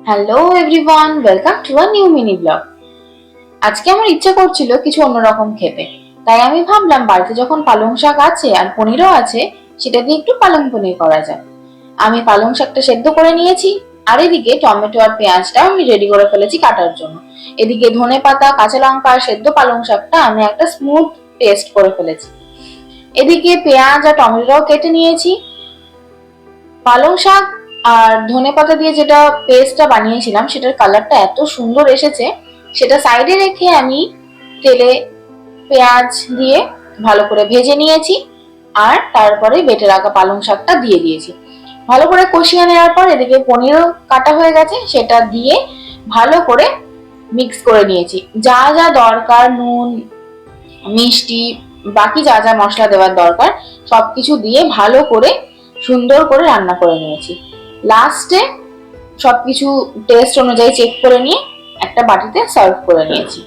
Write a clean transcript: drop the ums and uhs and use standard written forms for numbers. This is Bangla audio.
Hello everyone, welcome to a new mini blog. আজকে আমার ইচ্ছা করছিল কিছু অন্যরকম খেতে, তাই আমি ভাবলাম বাড়িতে যখন পালং শাক আছে আর পনিরও আছে, সেটা দিয়ে একটু পালং পনির করা যায়। আমি পালং শাকটা সেদ্ধ করে নিয়েছি, আর এদিকে টমেটো আর পেঁয়াজটা আমি রেডি করে ফেলেছি কাটার জন্য। এদিকে ধনেপাতা, কাঁচা লঙ্কা আর সেদ্ধ পালং শাকটা আমি একটা স্মুথ পেস্ট করে ফেলেছি। এদিকে পেঁয়াজ আর টমেটোটাও কেটে নিয়েছি। পালং শাক আর ধনেপাতা দিয়ে যেটা পেস্টটা বানিয়েছিলাম সেটার কালারটা এত সুন্দর এসেছে, সেটা সাইডে রেখে আমি তেলে পেঁয়াজ দিয়ে ভালো করে ভেজে নিয়েছি। আর তারপরে বেটে রাখা পালং শাকটা দিয়ে দিয়েছি। ভালো করে কষিয়ে নেওয়ার পর এদিকে পনিরও কাটা হয়ে গেছে, সেটা দিয়ে ভালো করে মিক্স করে নিয়েছি। যা যা দরকার, নুন, মিষ্টি, বাকি যা যা মশলা দেওয়ার দরকার সবকিছু দিয়ে ভালো করে সুন্দর করে রান্না করে নিয়েছি। লাস্টে সবকিছু টেস্ট অনুযায়ী চেক করে নিয়ে একটা বাটিতে সার্ভ করে নিয়েছি।